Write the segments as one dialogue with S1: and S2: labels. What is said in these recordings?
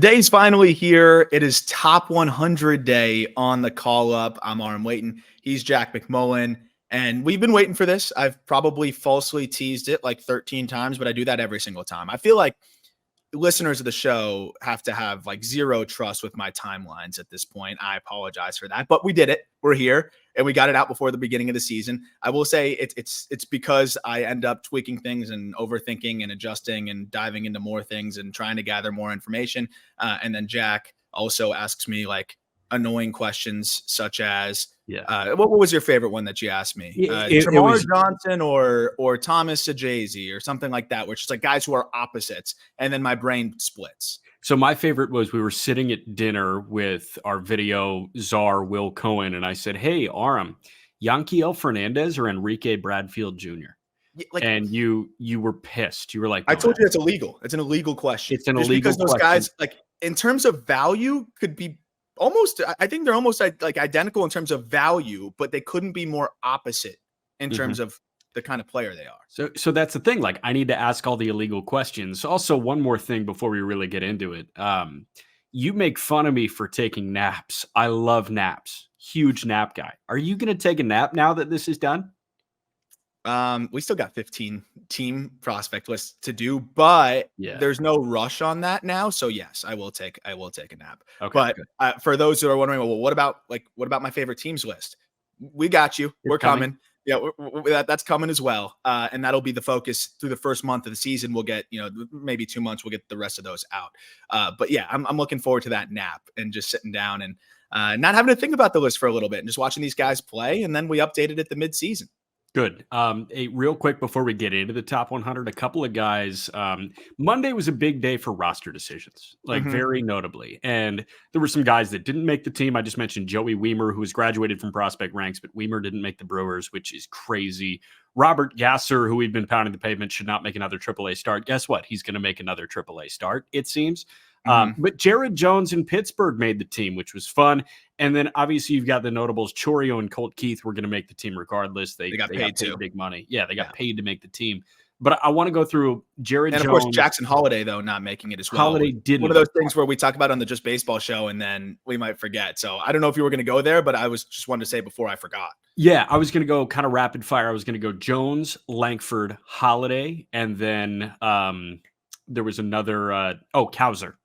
S1: day's finally here. It is top 100 day on the call up. I'm Aram Waiting. He's Jack McMullen. And we've been waiting for this. I've probably falsely teased it like 13 times, but I do that every single time. I feel like listeners of the show have to have like zero trust with my timelines at this point. I apologize for that, but we did it. We're here and we got it out before the beginning of the season. I will say it's because I end up tweaking things and overthinking and adjusting and diving into more things and trying to gather more information. And then Jack also asks me like annoying questions such as, what was your favorite one that you asked me? Tamar Johnson or Thomas Ajazi or something like that, which is like guys who are opposites. And then my brain splits.
S2: So my favorite was we were sitting at dinner with our video czar, Will Cohen, and I said, hey, Aram, Yanquiel Fernandez or Enrique Bradfield Jr.? And you were pissed. You were like,
S1: I told you it's illegal. It's an illegal question.
S2: It's an illegal question.
S1: Because those guys, like in terms of value, could be almost, I think they're almost like identical in terms of value, but they couldn't be more opposite in terms of the kind of player they are.
S2: So that's the thing. Like I need to ask all the illegal questions. Also, one more thing before we really get into it. You make fun of me for taking naps. I love naps. Huge nap guy. Are you going to take a nap now that this is done?
S1: We still got 15 team prospect lists to do, but there's no rush on that now. So yes, I will take a nap. Okay, but for those who are wondering, well, what about my favorite teams list? We got you. We're coming. Yeah, that's coming as well. And that'll be the focus through the first month of the season. We'll get, maybe 2 months, we'll get the rest of those out. But yeah, I'm looking forward to that nap and just sitting down and not having to think about the list for a little bit and just watching these guys play. And then we updated at the midseason.
S2: Good. Real quick before we get into the top 100, a couple of guys. Monday was a big day for roster decisions, like very notably. And there were some guys that didn't make the team. I just mentioned Joey Weimer, who was graduated from prospect ranks, but Weimer didn't make the Brewers, which is crazy. Robert Gasser, who we've been pounding the pavement, should not make another AAA start. Guess what? He's going to make another AAA start, it seems. But Jared Jones in Pittsburgh made the team, which was fun. And then obviously you've got the notables. Chorio and Colt Keith were going to make the team regardless. They got paid big money. Yeah, they got paid to make the team. But I want to go through Jared Jones.
S1: And of course, Jackson Holiday, though, not making it as well.
S2: Holiday didn't.
S1: One of those things where we talk about on the Just Baseball show and then we might forget. So I don't know if you were going to go there, but I was just wanted to say before I forgot.
S2: Yeah, I was going to go kind of rapid fire. I was going to go Jones, Langford, Holiday, and then there was another, Cowser.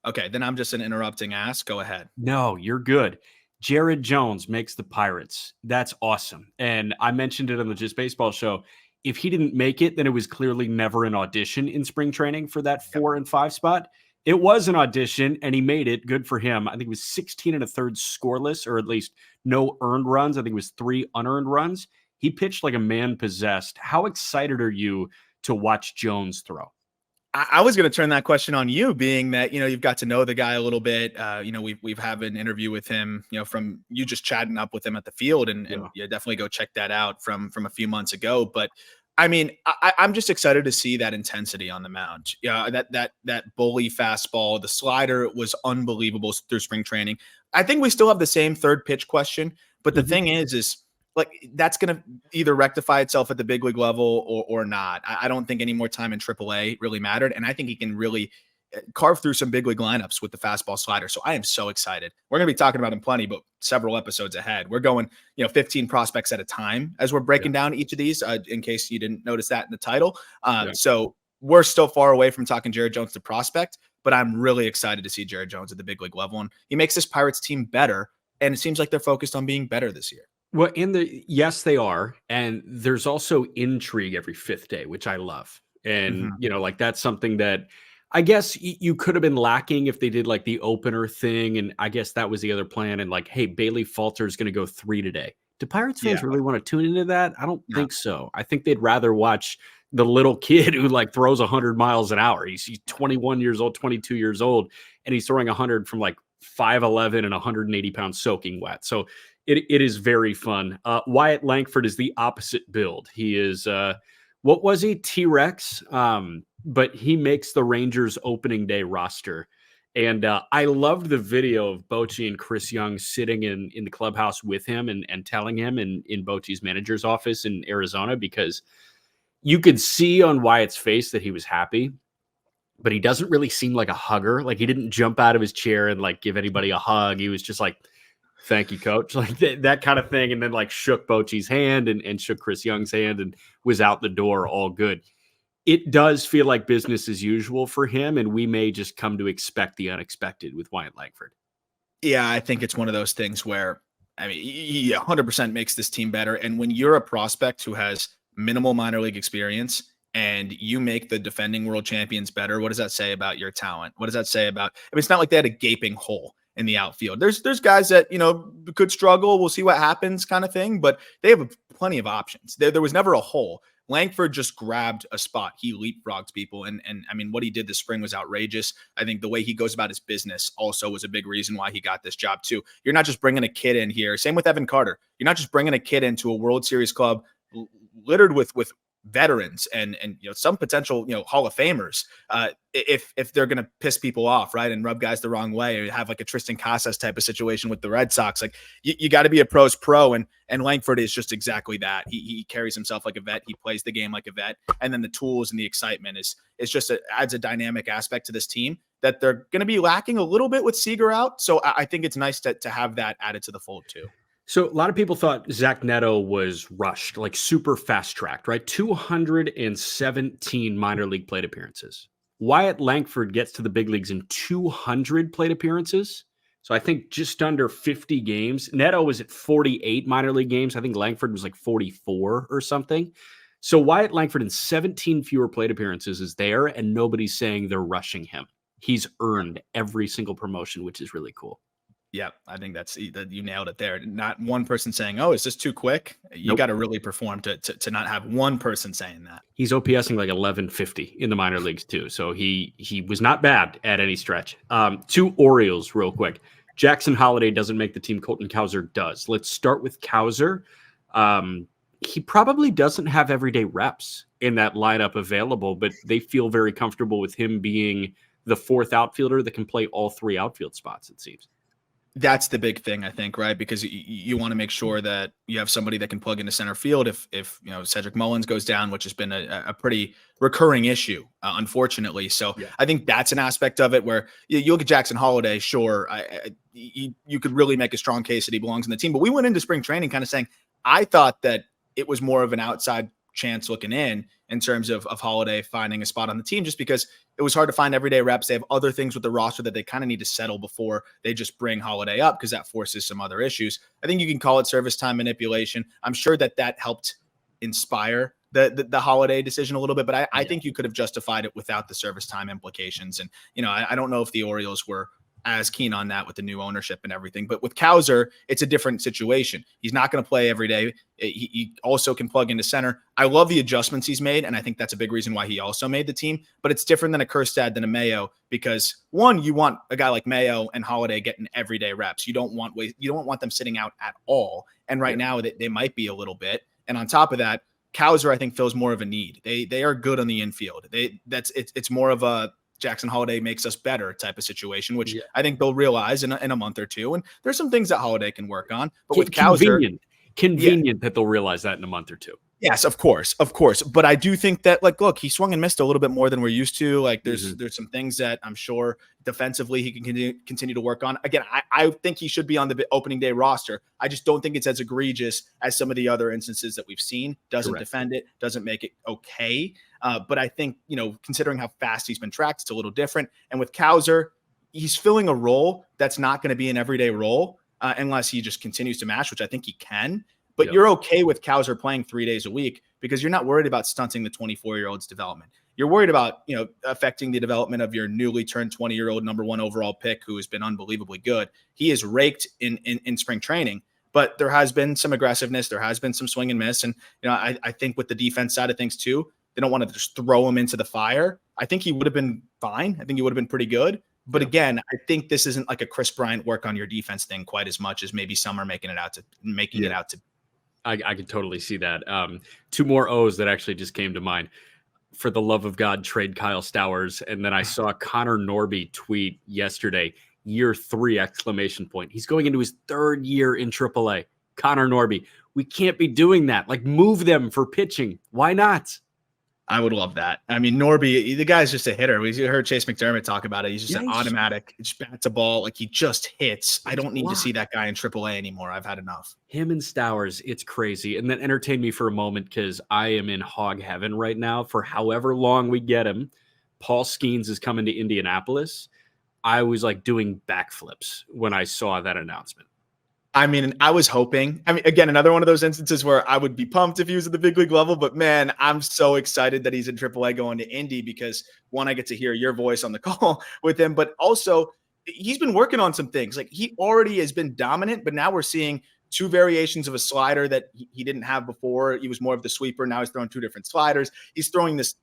S1: Okay, then I'm just an interrupting ass. Go ahead.
S2: No, you're good. Jared Jones makes the Pirates. That's awesome. And I mentioned it on the Just Baseball show. If he didn't make it, then it was clearly never an audition in spring training for that 4 and 5 spot. It was an audition, and he made it. Good for him. I think it was 16 1/3 scoreless, or at least no earned runs. I think it was 3 unearned runs. He pitched like a man possessed. How excited are you to watch Jones throw?
S1: I was going to turn that question on you, being that, you've got to know the guy a little bit. We've had an interview with him, from you just chatting up with him at the field and definitely go check that out from a few months ago. But I mean, I'm just excited to see that intensity on the mound. Yeah. That bully fastball, the slider was unbelievable through spring training. I think we still have the same third pitch question, but the thing is like that's going to either rectify itself at the big league level or not. I don't think any more time in AAA really mattered. And I think he can really carve through some big league lineups with the fastball slider. So I am so excited. We're going to be talking about him plenty, but several episodes ahead. We're going, 15 prospects at a time as we're breaking down each of these, in case you didn't notice that in the title. So we're still far away from talking Jared Jones to prospect, but I'm really excited to see Jared Jones at the big league level. And he makes this Pirates team better. And it seems like they're focused on being better this year.
S2: Well, yes, they are. And there's also intrigue every 5th day, which I love. And, like that's something that I guess you could have been lacking if they did like the opener thing. And I guess that was the other plan. And like, hey, Bailey Falter is going to go 3 today. Do Pirates fans really want to tune into that? I don't think so. I think they'd rather watch the little kid who like throws 100 miles an hour. He's 21 years old, 22 years old, and he's throwing 100 from like 5'11" and 180 pounds soaking wet. So it is very fun. Wyatt Langford is the opposite build. He is, what was he? T-Rex. But he makes the Rangers opening day roster. And I loved the video of Bochy and Chris Young sitting in the clubhouse with him and telling him in Bochy's manager's office in Arizona, because you could see on Wyatt's face that he was happy. but he doesn't really seem like a hugger. Like he didn't jump out of his chair and like give anybody a hug. He was just like, thank you, coach, like that kind of thing. And then like shook Bochy's hand and shook Chris Young's hand and was out the door, all good. It does feel like business as usual for him, and we may just come to expect the unexpected with Wyatt Langford.
S1: Yeah, I think it's one of those things where, I mean, he 100% makes this team better. And when you're a prospect who has minimal minor league experience and you make the defending world champions better, what does that say about your talent? What does that say about, I mean, it's not like they had a gaping hole in the outfield. There's guys that, could struggle. We'll see what happens kind of thing, but they have plenty of options. There was never a hole. Langford just grabbed a spot. He leapfrogs people. And I mean, what he did this spring was outrageous. I think the way he goes about his business also was a big reason why he got this job too. You're not just bringing a kid in here. Same with Evan Carter. You're not just bringing a kid into a World Series club littered with veterans and some potential Hall of Famers if they're going to piss people off, right, and rub guys the wrong way, or have like a Tristan Casas type of situation with the Red Sox. Like you got to be a pro's pro, and Langford is just exactly that. He carries himself like a vet. He plays the game like a vet, and then the tools and the excitement is just adds a dynamic aspect to this team that they're going to be lacking a little bit with Seager out. So I think it's nice to have that added to the fold too.
S2: So a lot of people thought Zach Neto was rushed, like super fast tracked, right? 217 minor league plate appearances. Wyatt Langford gets to the big leagues in 200 plate appearances. So I think just under 50 games. Neto was at 48 minor league games. I think Langford was like 44 or something. So Wyatt Langford in 17 fewer plate appearances is there, and nobody's saying they're rushing him. He's earned every single promotion, which is really cool.
S1: Yeah, I think you nailed it there. Not one person saying, "Oh, is this too quick?" You got to really perform to not have one person saying that.
S2: He's OPSing like 1150 in the minor leagues too, so he was not bad at any stretch. Two Orioles, real quick. Jackson Holliday doesn't make the team. Colton Cowser does. Let's start with Cowser. He probably doesn't have everyday reps in that lineup available, but they feel very comfortable with him being the fourth outfielder that can play all three outfield spots, it seems.
S1: That's the big thing, I think, right? Because you want to make sure that you have somebody that can plug into center field if Cedric Mullins goes down, which has been a pretty recurring issue, unfortunately. So yeah. I think that's an aspect of it where you look at Jackson Holliday. Sure, you could really make a strong case that he belongs in the team. But we went into spring training kind of saying, I thought that it was more of an outside chance looking in terms of Holliday finding a spot on the team, just because it was hard to find everyday reps. They have other things with the roster that they kind of need to settle before they just bring Holliday up, because that forces some other issues. I think you can call it service time manipulation. I'm sure that helped inspire the Holliday decision a little bit, but I think you could have justified it without the service time implications. And, I don't know if the Orioles were as keen on that with the new ownership and everything. But with Cowser, it's a different situation. He's not going to play every day. He also can plug into center. I love the adjustments he's made, and I think that's a big reason why he also made the team. But it's different than a Kjerstad than a Mayo, because one, you want a guy like Mayo and Holliday getting everyday reps. You don't want them sitting out at all. And right now they might be a little bit. And on top of that, Cowser, I think, fills more of a need. They are good on the infield. It's more of a Jackson Holliday makes us better type of situation, which I think they'll realize in a month or two. And there's some things that Holliday can work on, but with Cowser,
S2: convenient that they'll realize that in a month or two.
S1: Yes, of course. But I do think that, look, he swung and missed a little bit more than we're used to. There's some things that I'm sure defensively he can continue to work on. Again, I think he should be on the opening day roster. I just don't think it's as egregious as some of the other instances that we've seen. Doesn't defend it, doesn't make it okay. But I think, considering how fast he's been tracked, it's a little different. And with Cowser, he's filling a role that's not going to be an everyday role unless he just continues to mash, which I think he can. But you're okay with Cowser playing 3 days a week because you're not worried about stunting the 24-year-old's development. You're worried about, affecting the development of your newly turned 20-year-old number one overall pick who has been unbelievably good. He is raked in spring training, but there has been some aggressiveness. There has been some swing and miss. And, I think with the defense side of things too, they don't want to just throw him into the fire. I think he would have been fine. I think he would have been pretty good. But again, I think this isn't like a Chris Bryant work on your defense thing quite as much as maybe some are making it out to be.
S2: I can totally see that. Two more O's that actually just came to mind. For the love of God, trade Kyle Stowers. And then I saw Connor Norby tweet yesterday, year 3 exclamation point. He's going into his 3rd year in AAA. Connor Norby, we can't be doing that. Like, move them for pitching. Why not?
S1: I would love that. I mean, Norby, the guy's just a hitter. We heard Chase McDermott talk about it. He's just
S2: Yeah,
S1: an automatic. He just bats a ball like he just hits. I
S2: it's
S1: don't need to see
S2: blocked.
S1: that guy in AAA anymore. I've had enough.
S2: Him and Stowers, it's crazy. And then entertain me for a moment because I am in hog heaven right now for however long we get him. Paul Skenes is coming to Indianapolis. I was like doing backflips when I saw that announcement.
S1: I mean, I was hoping. I mean, again, another one of those instances where I would be pumped if he was at the big league level. But man, I'm so excited that he's in AAA going to Indy because one, I get to hear your voice on the call with him, but also he's been working on some things. Like he already has been dominant, but now we're seeing two variations of a slider that he didn't have before. He was more of the sweeper. Now he's throwing two different sliders. He's throwing this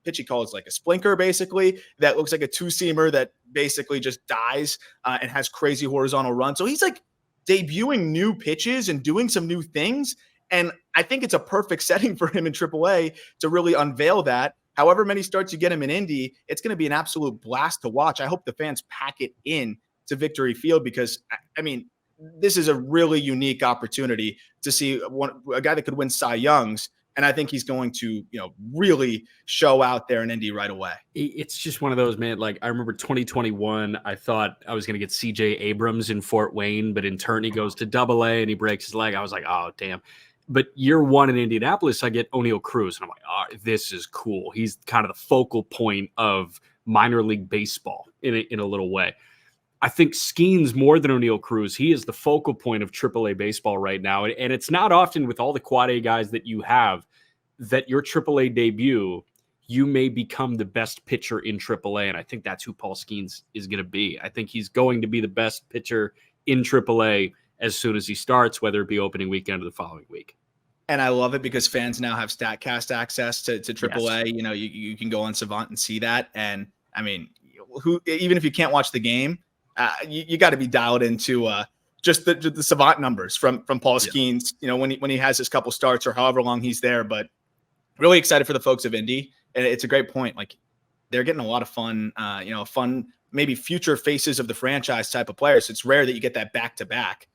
S1: pitch he calls like a splinker, basically, that looks like a two-seamer that basically just dies and has crazy horizontal run. So he's like debuting new pitches and doing some new things. And I think it's a perfect setting for him in AAA to really unveil that. However many starts you get him in Indy, it's going to be an absolute blast to watch. I hope the fans pack it in to Victory Field because, I mean, this is a really unique opportunity to see a guy that could win Cy Youngs. And I think he's going to, really show out there in Indy right away.
S2: It's just one of those, man. Like I remember 2021, I thought I was going to get CJ Abrams in Fort Wayne, but in turn he goes to AA and he breaks his leg. I was like, oh, damn. But year one in Indianapolis, I get O'Neal Cruz. And I'm like, oh, this is cool. He's kind of the focal point of minor league baseball in a little way. I think Skenes more than O'Neal Cruz. He is the focal point of AAA baseball right now. And it's not often with all the quad A guys that you have that your AAA debut, you may become the best pitcher in AAA. And I think that's who Paul Skenes is going to be. I think he's going to be the best pitcher in AAA as soon as he starts, whether it be opening weekend or the following week.
S1: And I love it because fans now have StatCast access to AAA.
S2: Yes.
S1: You can go on Savant and see that. And I mean, even if you can't watch the game, you got to be dialed into just the Savant numbers from Paul Skenes, when he has his couple starts or however long he's there. But really excited for the folks of Indy. And it's a great point. Like they're getting a lot of fun, maybe future faces of the franchise type of players. It's rare that you get that back-to-back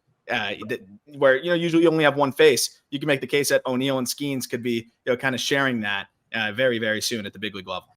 S1: where, usually you only have one face. You can make the case that O'Neal and Skenes could be, kind of sharing that very, very soon at the big league level.